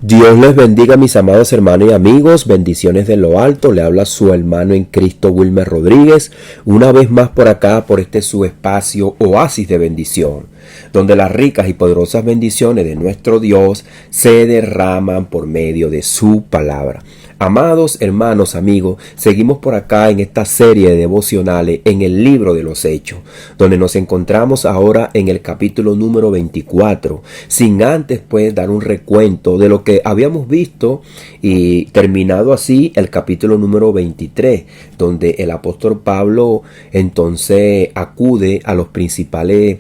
Dios les bendiga, mis amados hermanos y amigos. Bendiciones de lo alto. Le habla su hermano en Cristo, Wilmer Rodríguez. Una vez más por acá, por este su espacio Oasis de Bendición, donde las ricas y poderosas bendiciones de nuestro Dios se derraman por medio de su palabra. Amados hermanos, amigos, seguimos por acá en esta serie de devocionales en el libro de los Hechos, donde nos encontramos ahora en el capítulo número 24, sin antes pues dar un recuento de lo que habíamos visto y terminado así el capítulo número 23, donde el apóstol Pablo entonces acude a los principales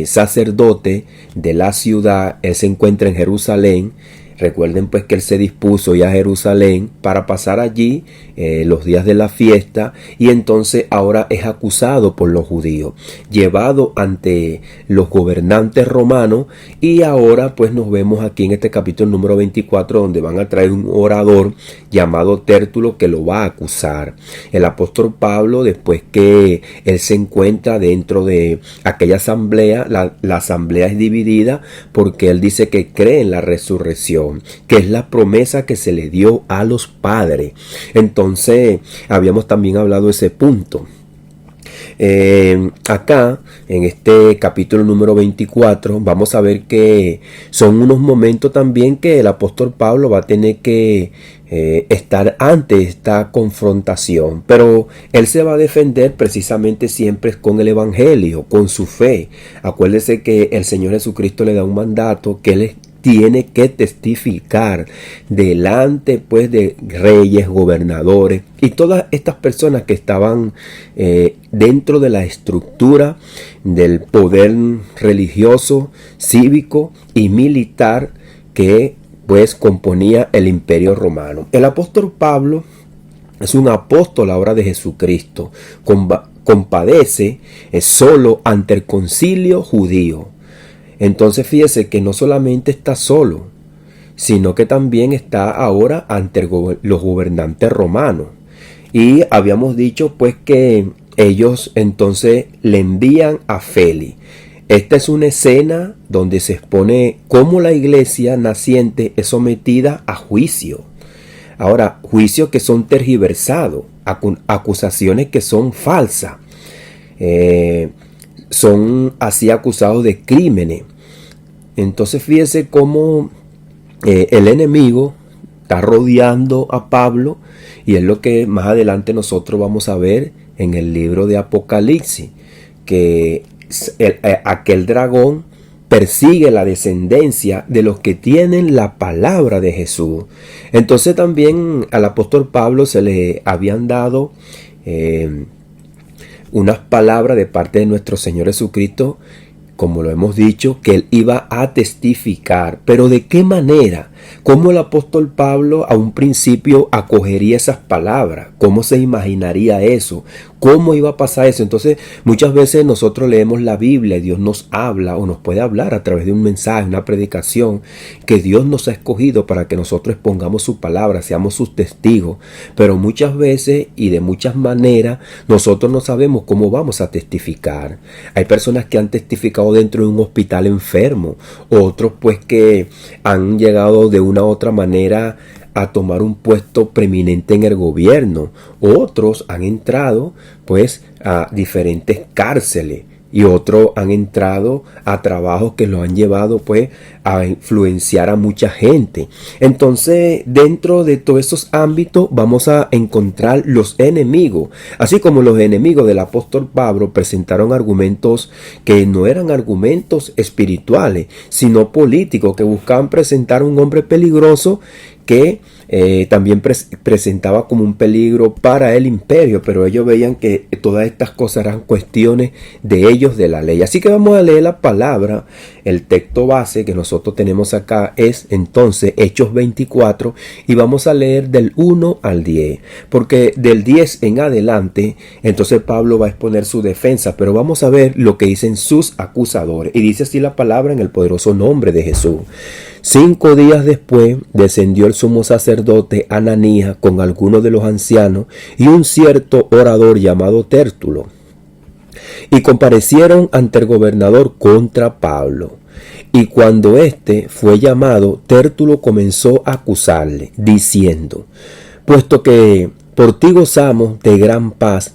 sacerdotes de la ciudad. Él se encuentra en Jerusalén. Recuerden pues que él se dispuso ya a Jerusalén para pasar allí los días de la fiesta, y entonces ahora es acusado por los judíos, llevado ante los gobernantes romanos, y ahora pues nos vemos aquí en este capítulo número 24, donde van a traer un orador llamado Tértulo que lo va a acusar. El apóstol Pablo, después que él se encuentra dentro de aquella asamblea, la asamblea es dividida porque él dice que cree en la resurrección, que es la promesa que se le dio a los padres. Entonces habíamos también hablado de ese punto. Acá en este capítulo número 24 vamos a ver que son unos momentos también que el apóstol Pablo va a tener que estar ante esta confrontación, pero él se va a defender precisamente siempre con el evangelio, con su fe. Acuérdese que el Señor Jesucristo le da un mandato que él tiene que testificar delante pues de reyes, gobernadores y todas estas personas que estaban dentro de la estructura del poder religioso, cívico y militar que pues componía el imperio romano. El apóstol Pablo es un apóstol ahora de Jesucristo. Compadece solo ante el concilio judío. Entonces fíjese que no solamente está solo, sino que también está ahora ante los gobernantes romanos. Y habíamos dicho pues que ellos entonces le envían a Félix. Esta es una escena donde se expone cómo la iglesia naciente es sometida a juicio. Ahora, juicios que son tergiversados, acusaciones que son falsas. Son así acusados de crímenes. Entonces fíjese cómo el enemigo está rodeando a Pablo, y es lo que más adelante nosotros vamos a ver en el libro de Apocalipsis, que aquel dragón persigue la descendencia de los que tienen la palabra de Jesús. Entonces también al apóstol Pablo se le habían dado unas palabras de parte de nuestro Señor Jesucristo, como lo hemos dicho, que él iba a testificar. Pero ¿de qué manera? ¿Cómo el apóstol Pablo a un principio acogería esas palabras? ¿Cómo se imaginaría eso? ¿Cómo iba a pasar eso? Entonces muchas veces nosotros leemos la Biblia y Dios nos habla o nos puede hablar a través de un mensaje, una predicación, que Dios nos ha escogido para que nosotros expongamos su palabra, seamos sus testigos. Pero muchas veces y de muchas maneras nosotros no sabemos cómo vamos a testificar. Hay personas que han testificado dentro de un hospital enfermo, otros pues que han llegado de una u otra manera a tomar un puesto preeminente en el gobierno. Otros han entrado pues a diferentes cárceles, y otros han entrado a trabajos que los han llevado pues a influenciar a mucha gente. Entonces dentro de todos esos ámbitos vamos a encontrar los enemigos. Así como los enemigos del apóstol Pablo presentaron argumentos que no eran argumentos espirituales, sino políticos, que buscaban presentar un hombre peligroso que también presentaba como un peligro para el imperio, pero ellos veían que todas estas cosas eran cuestiones de ellos, de la ley. Así que vamos a leer la palabra. El texto base que nosotros tenemos acá es entonces Hechos 24, y vamos a leer del 1 al 10, porque del 10 en adelante entonces Pablo va a exponer su defensa, pero vamos a ver lo que dicen sus acusadores. Y dice así la palabra en el poderoso nombre de Jesús. 5 días después descendió el sumo sacerdote Ananías con algunos de los ancianos y un cierto orador llamado Tértulo, y comparecieron ante el gobernador contra Pablo. Y cuando éste fue llamado, Tértulo comenzó a acusarle, diciendo: puesto que por ti gozamos de gran paz,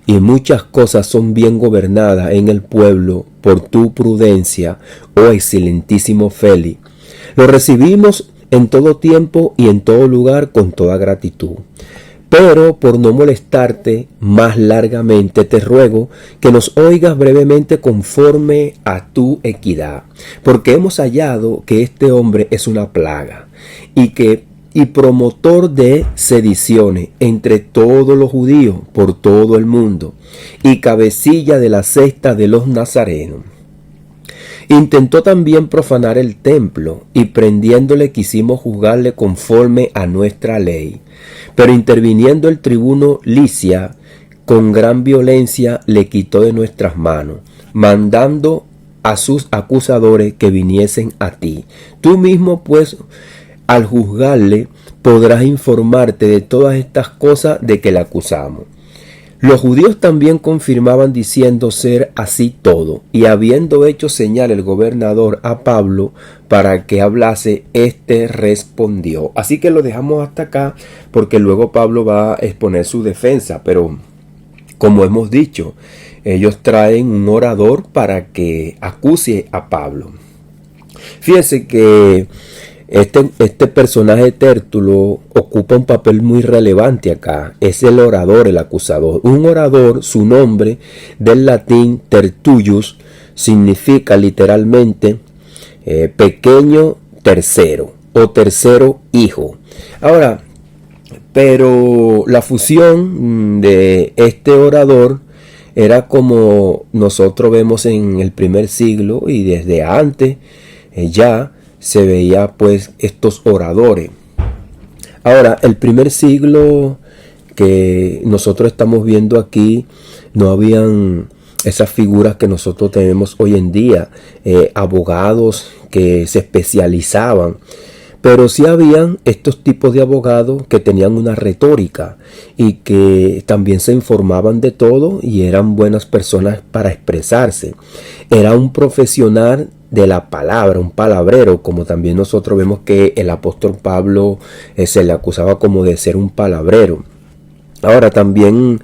y muchas cosas son bien gobernadas en el pueblo por tu prudencia, oh excelentísimo Félix, lo recibimos en todo tiempo y en todo lugar con toda gratitud. Pero por no molestarte más largamente, te ruego que nos oigas brevemente conforme a tu equidad, porque hemos hallado que este hombre es una plaga y promotor de sediciones entre todos los judíos por todo el mundo, y cabecilla de la secta de los nazarenos. Intentó también profanar el templo, y prendiéndole quisimos juzgarle conforme a nuestra ley. Pero interviniendo el tribuno Licia, con gran violencia le quitó de nuestras manos, mandando a sus acusadores que viniesen a ti. Tú mismo, pues, al juzgarle, podrás informarte de todas estas cosas de que le acusamos. Los judíos también confirmaban diciendo ser así todo, y habiendo hecho señal el gobernador a Pablo para que hablase, éste respondió. Así que lo dejamos hasta acá, porque luego Pablo va a exponer su defensa, pero como hemos dicho, ellos traen un orador para que acuse a Pablo. Fíjense que este personaje Tértulo ocupa un papel muy relevante acá. Es el orador, el acusador. Un orador, su nombre del latín tertullus, significa literalmente pequeño tercero o tercero hijo. Ahora, pero la fusión de este orador era como nosotros vemos en el primer siglo y desde antes ya se veía pues estos oradores. Ahora, el primer siglo que nosotros estamos viendo aquí, no habían esas figuras que nosotros tenemos hoy en día, abogados que se especializaban, pero sí habían estos tipos de abogados que tenían una retórica y que también se informaban de todo y eran buenas personas para expresarse. Era un profesional de la palabra, un palabrero, como también nosotros vemos que el apóstol Pablo se le acusaba como de ser un palabrero. Ahora también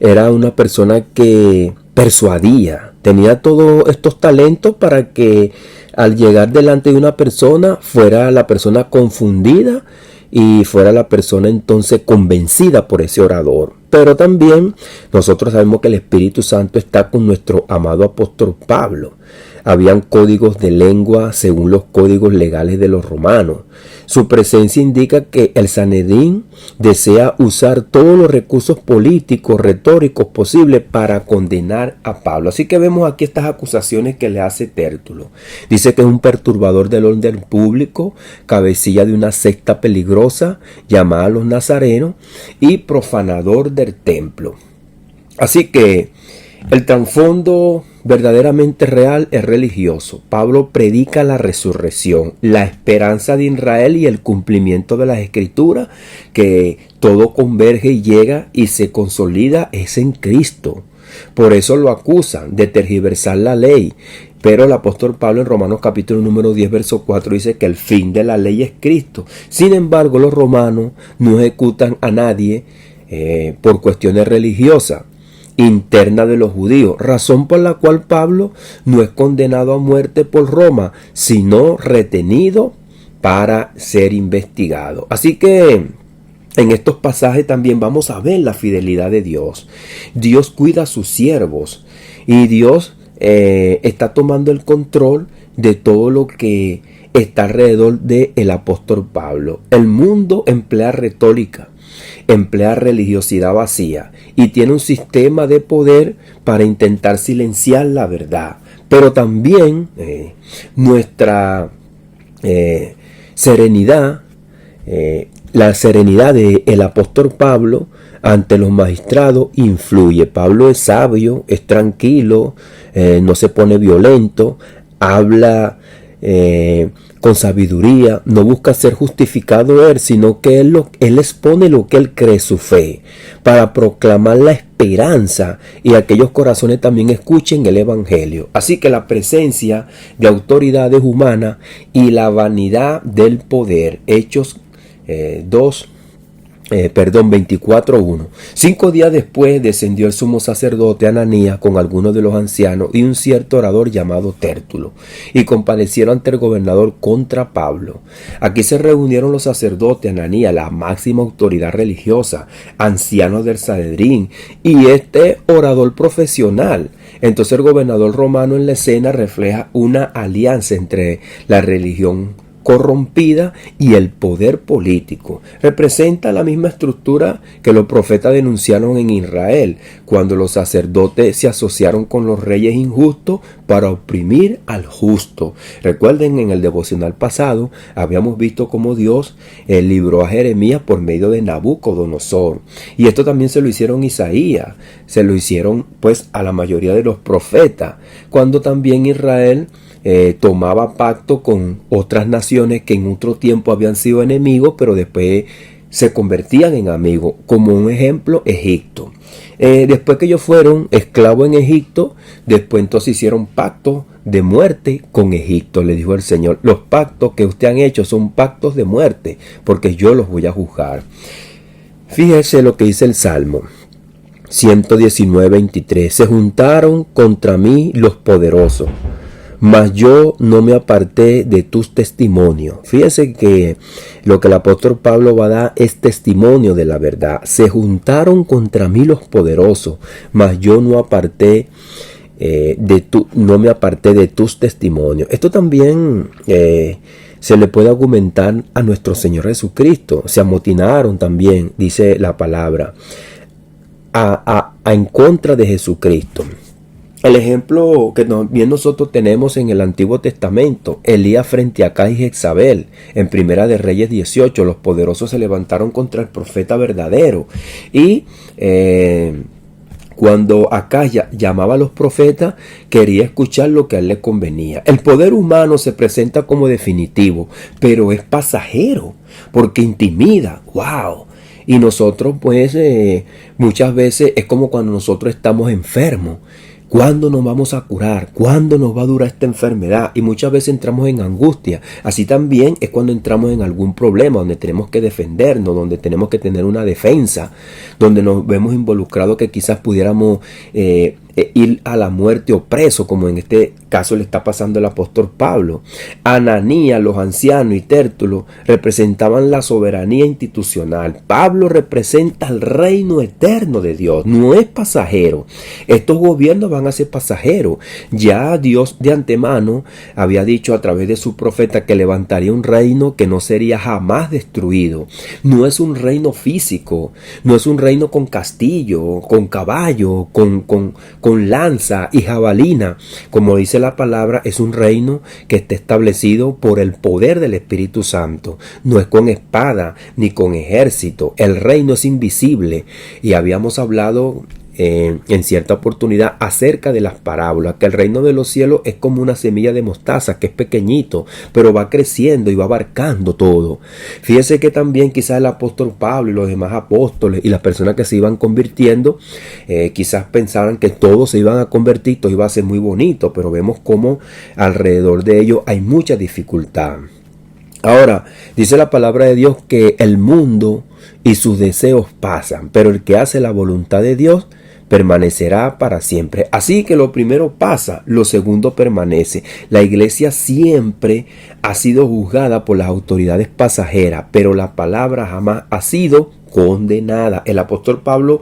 era una persona que persuadía, tenía todos estos talentos para que al llegar delante de una persona fuera la persona confundida y fuera la persona entonces convencida por ese orador. Pero también nosotros sabemos que el Espíritu Santo está con nuestro amado apóstol Pablo. Habían códigos de lengua según los códigos legales de los romanos. Su presencia indica que el Sanedrín desea usar todos los recursos políticos, retóricos posibles para condenar a Pablo. Así que vemos aquí estas acusaciones que le hace Tértulo. Dice que es un perturbador del orden público, cabecilla de una secta peligrosa llamada los nazarenos y profanador del templo. Así que el trasfondo verdaderamente real es religioso. Pablo predica la resurrección, la esperanza de Israel y el cumplimiento de las escrituras, que todo converge y llega y se consolida es en Cristo. Por eso lo acusan de tergiversar la ley. Pero el apóstol Pablo en Romanos capítulo número 10 verso 4 dice que el fin de la ley es Cristo. Sin embargo, los romanos no ejecutan a nadie por cuestiones religiosas interna de los judíos, razón por la cual Pablo no es condenado a muerte por Roma, sino retenido para ser investigado. Así que en estos pasajes también vamos a ver la fidelidad de Dios. Dios cuida a sus siervos y Dios está tomando el control de todo lo que está alrededor del apóstol Pablo. El mundo emplea retórica, emplea religiosidad vacía y tiene un sistema de poder para intentar silenciar la verdad. Pero también nuestra serenidad, la serenidad del apóstol Pablo ante los magistrados influye. Pablo es sabio, es tranquilo, no se pone violento, habla con sabiduría, no busca ser justificado él, sino que él expone lo que él cree, su fe, para proclamar la esperanza y aquellos corazones también escuchen el evangelio. Así que la presencia de autoridades humanas y la vanidad del poder, Hechos 24:1. 5 días después descendió el sumo sacerdote Ananías con algunos de los ancianos y un cierto orador llamado Tértulo, y comparecieron ante el gobernador contra Pablo. Aquí se reunieron los sacerdotes, Ananías, la máxima autoridad religiosa, ancianos del Sanedrín, y este orador profesional. Entonces el gobernador romano en la escena refleja una alianza entre la religión corrompida y el poder político. Representa la misma estructura que los profetas denunciaron en Israel, cuando los sacerdotes se asociaron con los reyes injustos para oprimir al justo. Recuerden, en el devocional pasado habíamos visto cómo Dios libró a Jeremías por medio de Nabucodonosor, y esto también se lo hicieron a Isaías, se lo hicieron pues a la mayoría de los profetas, cuando también Israel tomaba pacto con otras naciones que en otro tiempo habían sido enemigos, pero después se convertían en amigos, como un ejemplo Egipto. Después que ellos fueron esclavos en Egipto, después entonces hicieron pacto de muerte con Egipto. Le dijo el Señor: los pactos que ustedes han hecho son pactos de muerte, porque yo los voy a juzgar. Fíjese lo que dice el Salmo 119:23. Se juntaron contra mí los poderosos, mas yo no me aparté de tus testimonios. Fíjese que lo que el apóstol Pablo va a dar es testimonio de la verdad. Se juntaron contra mí los poderosos, mas yo no me aparté de tus testimonios. Esto también se le puede argumentar a nuestro Señor Jesucristo. Se amotinaron también, dice la palabra, en contra de Jesucristo. El ejemplo que también nosotros tenemos en el Antiguo Testamento, Elías frente a Acab y Jezabel, en Primera de Reyes 18, los poderosos se levantaron contra el profeta verdadero, y cuando Acab llamaba a los profetas, quería escuchar lo que a él le convenía. El poder humano se presenta como definitivo, pero es pasajero, porque intimida. ¡Wow! Y nosotros pues muchas veces es como cuando nosotros estamos enfermos. ¿Cuándo nos vamos a curar? ¿Cuándo nos va a durar esta enfermedad? Y muchas veces entramos en angustia. Así también es cuando entramos en algún problema donde tenemos que defendernos, donde tenemos que tener una defensa, donde nos vemos involucrados que quizás pudiéramos ir a la muerte o preso, como en este caso le está pasando al apóstol Pablo. Ananías, los ancianos y Tértulo representaban la soberanía institucional. Pablo representa el reino eterno de Dios, no es pasajero. Estos gobiernos van a ser pasajeros. Ya Dios de antemano había dicho a través de su profeta que levantaría un reino que no sería jamás destruido. No es un reino físico, no es un reino con castillo, con caballo, con lanza y jabalina. Como dice la palabra, es un reino que está establecido por el poder del Espíritu Santo. No es con espada ni con ejército. El reino es invisible, y habíamos hablado en cierta oportunidad acerca de las parábolas, que el reino de los cielos es como una semilla de mostaza, que es pequeñito, pero va creciendo y va abarcando todo. Fíjese que también quizás el apóstol Pablo y los demás apóstoles y las personas que se iban convirtiendo, quizás pensaran que todos se iban a convertir, todo iba a ser muy bonito, pero vemos como alrededor de ellos hay mucha dificultad. Ahora, dice la palabra de Dios que el mundo y sus deseos pasan, pero el que hace la voluntad de Dios permanecerá para siempre. Así que lo primero pasa, lo segundo permanece. La iglesia siempre ha sido juzgada por las autoridades pasajeras, pero la palabra jamás ha sido condenada. El apóstol Pablo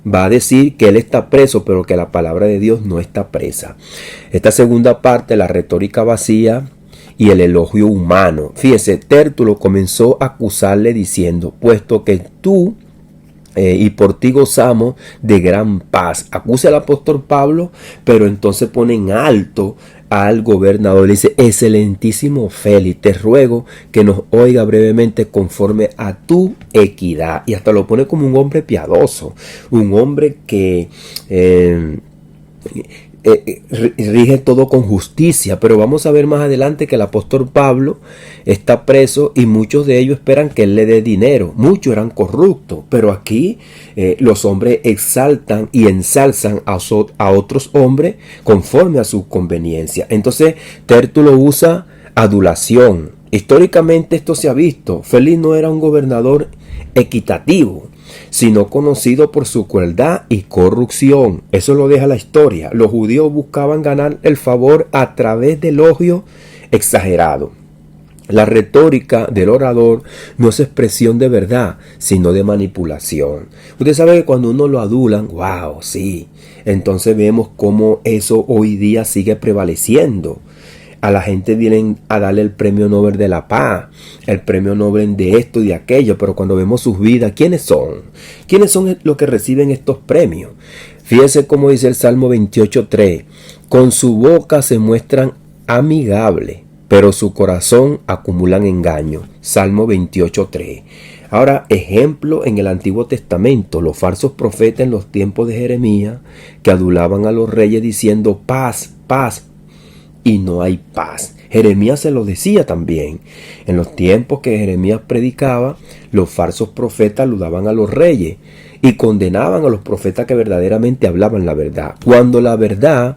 va a decir que él está preso, pero que la palabra de Dios no está presa. Esta segunda parte, la retórica vacía y el elogio humano. Fíjese, Tértulo comenzó a acusarle diciendo: puesto que tú y por ti gozamos de gran paz. Acusa al apóstol Pablo, pero entonces pone en alto al gobernador. Le dice: excelentísimo Félix, te ruego que nos oiga brevemente conforme a tu equidad. Y hasta lo pone como un hombre piadoso, un hombre que rige todo con justicia. Pero vamos a ver más adelante que el apóstol Pablo está preso y muchos de ellos esperan que él le dé dinero. Muchos eran corruptos, pero aquí los hombres exaltan y ensalzan a otros hombres conforme a su conveniencia. Entonces Tértulo usa adulación. Históricamente esto se ha visto. Félix no era un gobernador equitativo, sino conocido por su crueldad y corrupción. Eso lo deja la historia. Los judíos buscaban ganar el favor a través de elogio exagerado. La retórica del orador no es expresión de verdad, sino de manipulación. Usted sabe que cuando uno lo adulan, wow, sí. Entonces vemos cómo eso hoy día sigue prevaleciendo. A la gente vienen a darle el premio Nobel de la Paz, el premio Nobel de esto y de aquello, pero cuando vemos sus vidas, ¿quiénes son? ¿Quiénes son los que reciben estos premios? Fíjese cómo dice el Salmo 28:3, con su boca se muestran amigables, pero su corazón acumulan engaño. Salmo 28:3. Ahora, ejemplo en el Antiguo Testamento, los falsos profetas en los tiempos de Jeremías, que adulaban a los reyes diciendo paz, paz, y no hay paz. Jeremías se lo decía también. En los tiempos que Jeremías predicaba, los falsos profetas aludaban a los reyes y condenaban a los profetas que verdaderamente hablaban la verdad. Cuando la verdad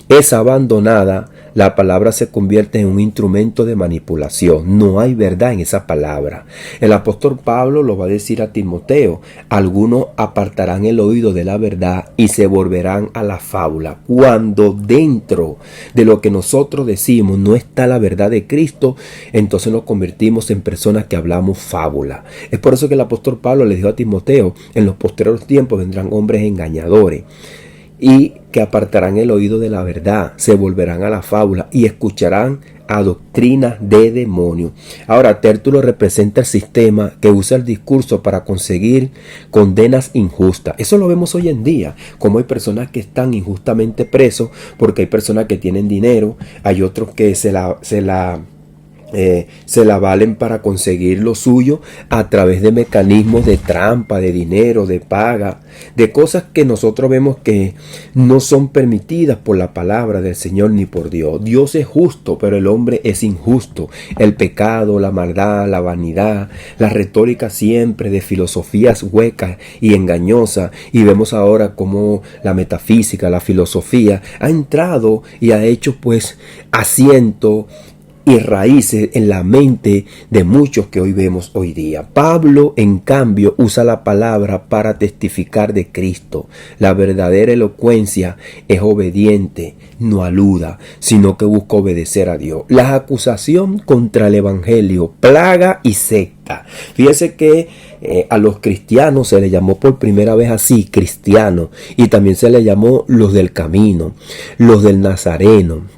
es abandonada, la palabra se convierte en un instrumento de manipulación. No hay verdad en esa palabra. El apóstol Pablo lo va a decir a Timoteo. Algunos apartarán el oído de la verdad y se volverán a la fábula. Cuando dentro de lo que nosotros decimos no está la verdad de Cristo, entonces nos convertimos en personas que hablamos fábula. Es por eso que el apóstol Pablo le dijo a Timoteo, en los posteriores tiempos vendrán hombres engañadores y que apartarán el oído de la verdad, se volverán a la fábula y escucharán a doctrinas de demonios. Ahora, Tértulo representa el sistema que usa el discurso para conseguir condenas injustas. Eso lo vemos hoy en día, como hay personas que están injustamente presos porque hay personas que tienen dinero, hay otros que se la valen para conseguir lo suyo a través de mecanismos de trampa, de dinero, de paga, de cosas que nosotros vemos que no son permitidas por la palabra del Señor ni por Dios. Dios es justo, pero el hombre es injusto. El pecado, la maldad, la vanidad, la retórica siempre de filosofías huecas y engañosas, y vemos ahora cómo la metafísica, la filosofía ha entrado y ha hecho pues asiento y raíces en la mente de muchos que hoy vemos hoy día. Pablo, en cambio, usa la palabra para testificar de Cristo. La verdadera elocuencia es obediente, no aluda, sino que busca obedecer a Dios. La acusación contra el evangelio, plaga y secta. Fíjese que a los cristianos se les llamó por primera vez así, cristianos, y también se les llamó los del camino, los del Nazareno.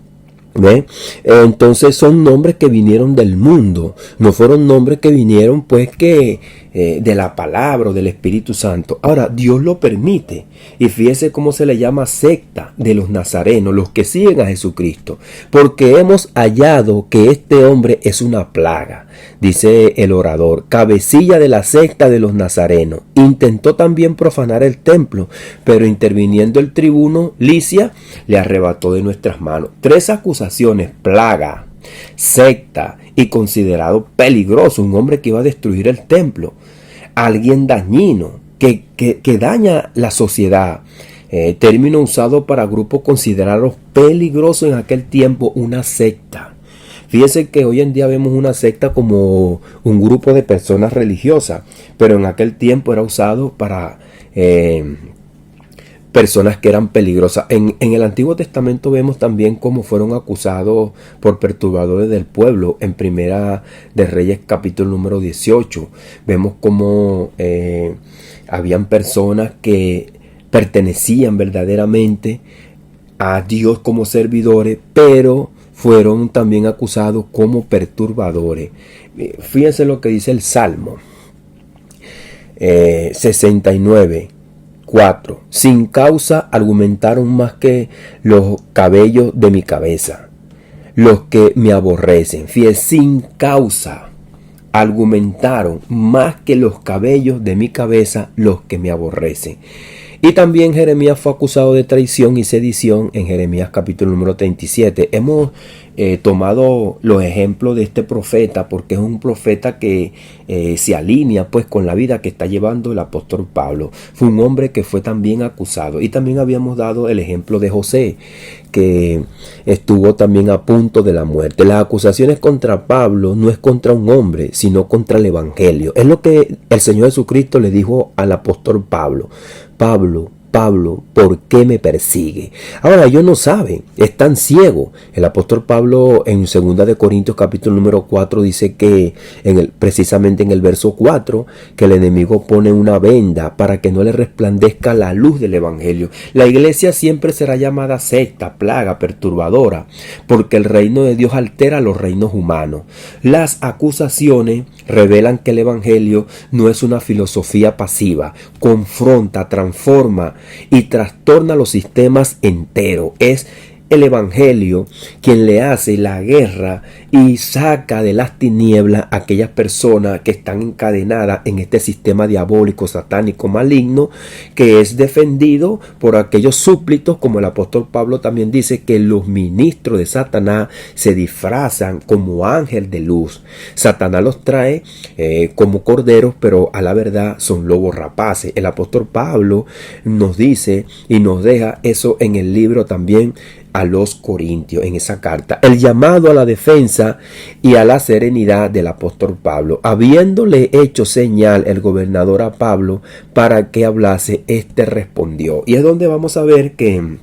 ¿Ve? Entonces son nombres que vinieron del mundo, no fueron nombres que vinieron pues que de la palabra o del Espíritu Santo. Ahora Dios lo permite, y fíjese cómo se le llama secta de los nazarenos, los que siguen a Jesucristo, porque hemos hallado que este hombre es una plaga, dice el orador, cabecilla de la secta de los nazarenos. Intentó también profanar el templo, pero interviniendo el tribuno Licia le arrebató de nuestras manos. 3 acusaciones: plaga, secta y considerado peligroso, un hombre que iba a destruir el templo, alguien dañino que daña la sociedad, término usado para grupos considerados peligrosos en aquel tiempo, una secta. Fíjense que hoy en día vemos una secta como un grupo de personas religiosas, pero en aquel tiempo era usado para personas que eran peligrosas. En el Antiguo Testamento vemos también cómo fueron acusados por perturbadores del pueblo. En Primera de Reyes capítulo número 18 vemos cómo habían personas que pertenecían verdaderamente a Dios como servidores, pero fueron también acusados como perturbadores. Fíjense lo que dice el Salmo 69. 4. Sin causa argumentaron más que los cabellos de mi cabeza, los que me aborrecen. Fíjense, sin causa argumentaron más que los cabellos de mi cabeza, los que me aborrecen. Y también Jeremías fue acusado de traición y sedición en Jeremías capítulo número 37. Hemos tomado los ejemplos de este profeta porque es un profeta que se alinea pues con la vida que está llevando el apóstol Pablo. Fue un hombre que fue también acusado. Y también habíamos dado el ejemplo de José, que estuvo también a punto de la muerte. Las acusaciones contra Pablo no es contra un hombre, sino contra el evangelio. Es lo que el Señor Jesucristo le dijo al apóstol Pablo. Pablo, ¿por qué me persigue? Ahora ellos no saben, están ciegos. El apóstol Pablo en 2 de Corintios capítulo número 4 dice que precisamente en el verso 4 que el enemigo pone una venda para que no le resplandezca la luz del evangelio. La iglesia siempre será llamada secta, plaga, perturbadora, porque el reino de Dios altera los reinos humanos. Las acusaciones revelan que el evangelio no es una filosofía pasiva, confronta, transforma y trastorna los sistemas enteros. Es el evangelio quien le hace la guerra y saca de las tinieblas a aquellas personas que están encadenadas en este sistema diabólico, satánico, maligno, que es defendido por aquellos súbditos, como el apóstol Pablo también dice que los ministros de Satanás se disfrazan como ángel de luz. Satanás los trae como corderos, pero a la verdad son lobos rapaces. El apóstol Pablo nos dice y nos deja eso en el libro también a los Corintios, en esa carta, el llamado a la defensa y a la serenidad del apóstol Pablo. Habiéndole hecho señal el gobernador a Pablo para que hablase, éste respondió. Y es donde vamos a ver que,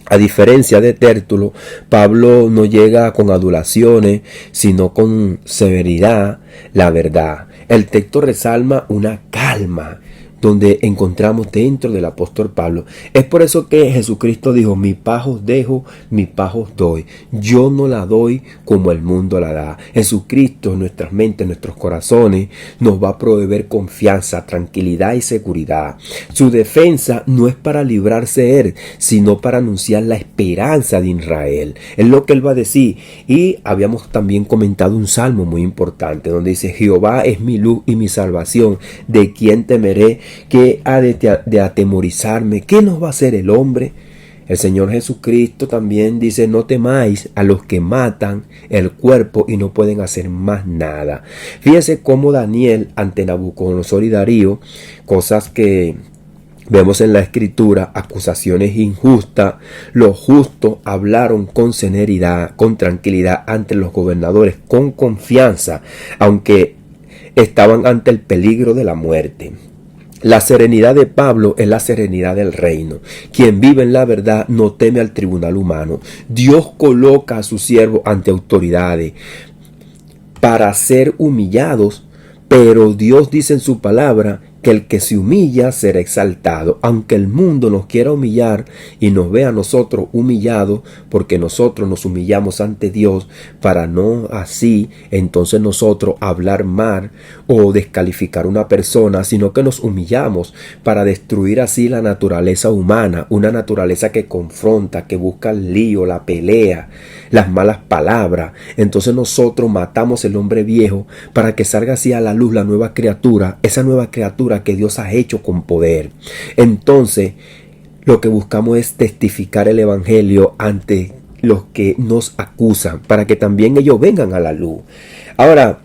a diferencia de Tértulo, Pablo no llega con adulaciones, sino con severidad, la verdad. El texto resalta una calma donde encontramos dentro del apóstol Pablo. Es por eso que Jesucristo dijo: mi paz os dejo, mi paz os doy. Yo no la doy como el mundo la da. Jesucristo en nuestras mentes, en nuestros corazones, nos va a proveer confianza, tranquilidad y seguridad. Su defensa no es para librarse él, sino para anunciar la esperanza de Israel. Es lo que él va a decir. Y habíamos también comentado un salmo muy importante donde dice: Jehová es mi luz y mi salvación, ¿de quién temeré? ¿Qué ha de atemorizarme? ¿Qué nos va a hacer el hombre? El Señor Jesucristo también dice: no temáis a los que matan el cuerpo y no pueden hacer más nada. Fíjense cómo Daniel ante Nabucodonosor y Darío, cosas que vemos en la escritura, acusaciones injustas, los justos hablaron con serenidad, con tranquilidad ante los gobernadores, con confianza, aunque estaban ante el peligro de la muerte. La serenidad de Pablo es la serenidad del reino. Quien vive en la verdad no teme al tribunal humano. Dios coloca a sus siervos ante autoridades para ser humillados, pero Dios dice en su palabra que el que se humilla será exaltado. Aunque el mundo nos quiera humillar y nos vea a nosotros humillados, porque nosotros nos humillamos ante Dios, para no así entonces nosotros hablar mal o descalificar a una persona, sino que nos humillamos para destruir así la naturaleza humana, una naturaleza que confronta, que busca el lío, la pelea, las malas palabras. Entonces nosotros matamos el hombre viejo para que salga así a la luz la nueva criatura, esa nueva criatura que Dios ha hecho con poder. Entonces lo que buscamos es testificar el evangelio ante los que nos acusan, para que también ellos vengan a la luz. Ahora,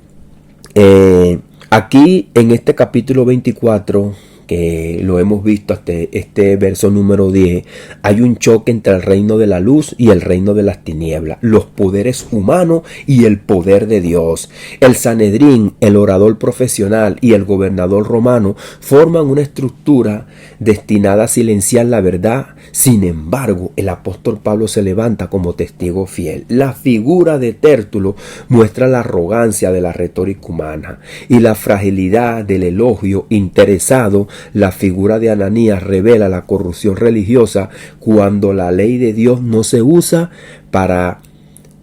aquí en este capítulo 24, que lo hemos visto hasta este verso número 10, hay un choque entre el reino de la luz y el reino de las tinieblas, los poderes humanos y el poder de Dios. El Sanedrín, el orador profesional y el gobernador romano forman una estructura destinada a silenciar la verdad. Sin embargo, el apóstol Pablo se levanta como testigo fiel. La figura de Tértulo muestra la arrogancia de la retórica humana y la fragilidad del elogio interesado. La figura de Ananías revela la corrupción religiosa cuando la ley de Dios no se usa para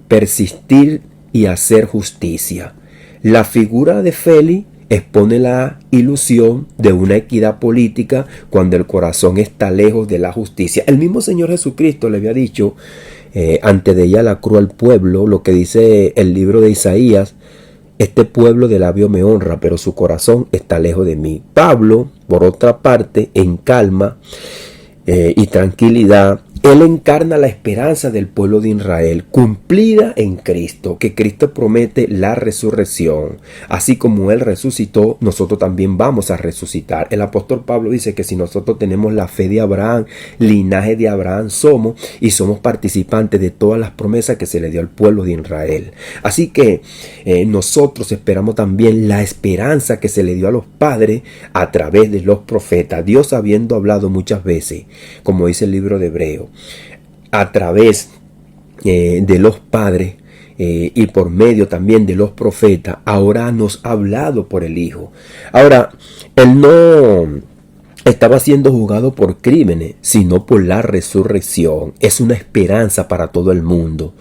persistir y hacer justicia. La figura de Félix expone la ilusión de una equidad política cuando el corazón está lejos de la justicia. El mismo Señor Jesucristo le había dicho antes de ella la cruz al pueblo, lo que dice el libro de Isaías: este pueblo de labio me honra, pero su corazón está lejos de mí. Pablo, por otra parte, en calma, y tranquilidad, Él encarna la esperanza del pueblo de Israel, cumplida en Cristo, que Cristo promete la resurrección. Así como Él resucitó, nosotros también vamos a resucitar. El apóstol Pablo dice que si nosotros tenemos la fe de Abraham, linaje de Abraham somos, y somos participantes de todas las promesas que se le dio al pueblo de Israel. Así que nosotros esperamos también la esperanza que se le dio a los padres a través de los profetas. Dios, habiendo hablado muchas veces, como dice el libro de Hebreos, a través de los padres y por medio también de los profetas, ahora nos ha hablado por el Hijo. Ahora, Él no estaba siendo juzgado por crímenes, sino por la resurrección. Es una esperanza para todo el mundo.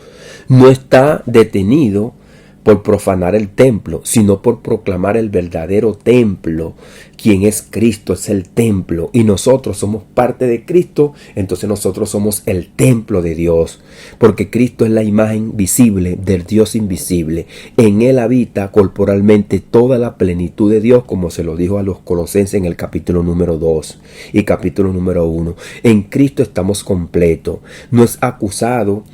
No está detenido por profanar el templo, sino por proclamar el verdadero templo. Quien es Cristo es el templo, y nosotros somos parte de Cristo. Entonces nosotros somos el templo de Dios, porque Cristo es la imagen visible del Dios invisible. En Él habita corporalmente toda la plenitud de Dios, como se lo dijo a los Colosenses en el capítulo número 2 y capítulo número 1. En Cristo estamos completos. No es acusado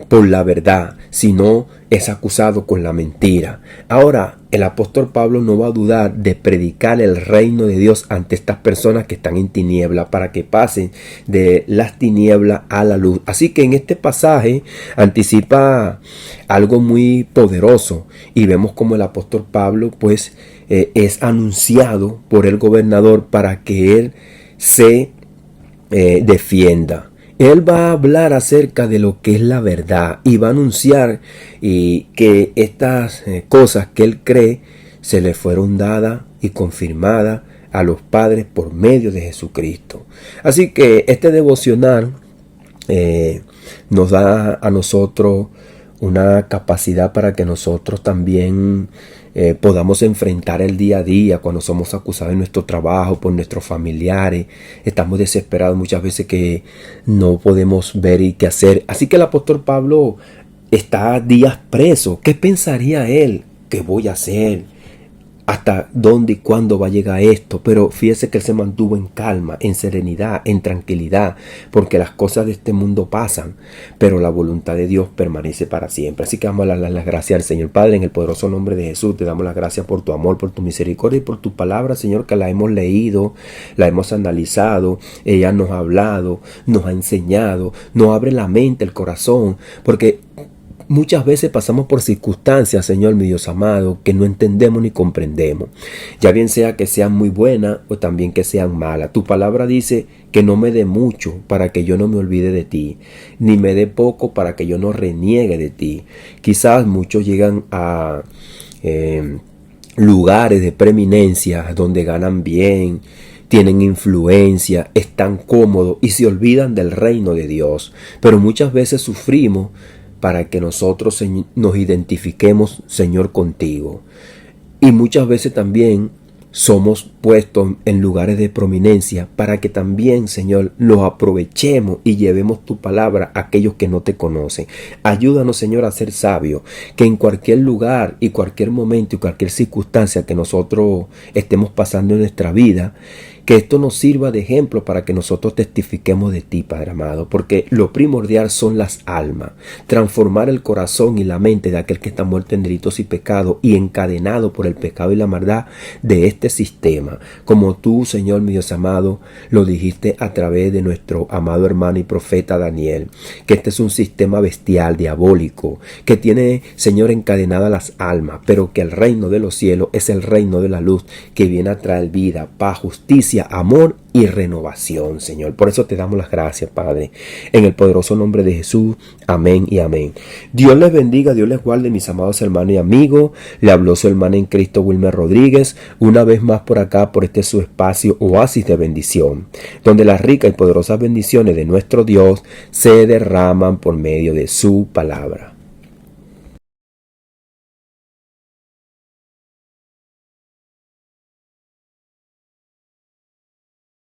por la verdad, sino es acusado con la mentira. Ahora, el apóstol Pablo no va a dudar de predicar el reino de Dios ante estas personas que están en tiniebla, para que pasen de las tinieblas a la luz. Así que en este pasaje anticipa algo muy poderoso, y vemos como el apóstol Pablo pues es anunciado por el gobernador para que él se defienda. Él va a hablar acerca de lo que es la verdad, y va a anunciar que estas cosas que él cree se le fueron dadas y confirmadas a los padres por medio de Jesucristo. Así que este devocional nos da a nosotros una capacidad para que nosotros también podamos enfrentar el día a día cuando somos acusados en nuestro trabajo, por nuestros familiares. Estamos desesperados muchas veces que no podemos ver y qué hacer. Así que el apóstol Pablo está días preso. ¿Qué pensaría él? ¿Qué voy a hacer? ¿Hasta dónde y cuándo va a llegar esto? Pero fíjese que él se mantuvo en calma, en serenidad, en tranquilidad, porque las cosas de este mundo pasan, pero la voluntad de Dios permanece para siempre. Así que vamos a dar las gracias al Señor. Padre, en el poderoso nombre de Jesús, te damos las gracias por tu amor, por tu misericordia y por tu palabra, Señor, que la hemos leído, la hemos analizado, ella nos ha hablado, nos ha enseñado, nos abre la mente, el corazón, porque muchas veces pasamos por circunstancias, Señor, mi Dios amado, que no entendemos ni comprendemos. Ya bien sea que sean muy buenas o también que sean malas. Tu palabra dice que no me dé mucho para que yo no me olvide de ti, ni me dé poco para que yo no reniegue de ti. Quizás muchos llegan a lugares de preeminencia donde ganan bien, tienen influencia, están cómodos y se olvidan del reino de Dios. Pero muchas veces sufrimos para que nosotros nos identifiquemos, Señor, contigo. Y muchas veces también somos puestos en lugares de prominencia para que también, Señor, los aprovechemos y llevemos tu palabra a aquellos que no te conocen. Ayúdanos, Señor, a ser sabios, que en cualquier lugar y cualquier momento y cualquier circunstancia que nosotros estemos pasando en nuestra vida, que esto nos sirva de ejemplo para que nosotros testifiquemos de ti, Padre amado, porque lo primordial son las almas. Transformar el corazón y la mente de aquel que está muerto en delitos y pecados y encadenado por el pecado y la maldad de este sistema. Como tú, Señor, mi Dios amado, lo dijiste a través de nuestro amado hermano y profeta Daniel, que este es un sistema bestial, diabólico, que tiene, Señor, encadenadas las almas, pero que el reino de los cielos es el reino de la luz, que viene a traer vida, paz, justicia, amor y renovación, Señor. Por eso te damos las gracias, Padre, en el poderoso nombre de Jesús. Amén y amén. Dios les bendiga, Dios les guarde, mis amados hermanos y amigos. Le habló su hermana en Cristo, Wilmer Rodríguez, una vez más por acá, por este su espacio Oasis de Bendición, donde las ricas y poderosas bendiciones de nuestro Dios se derraman por medio de su palabra.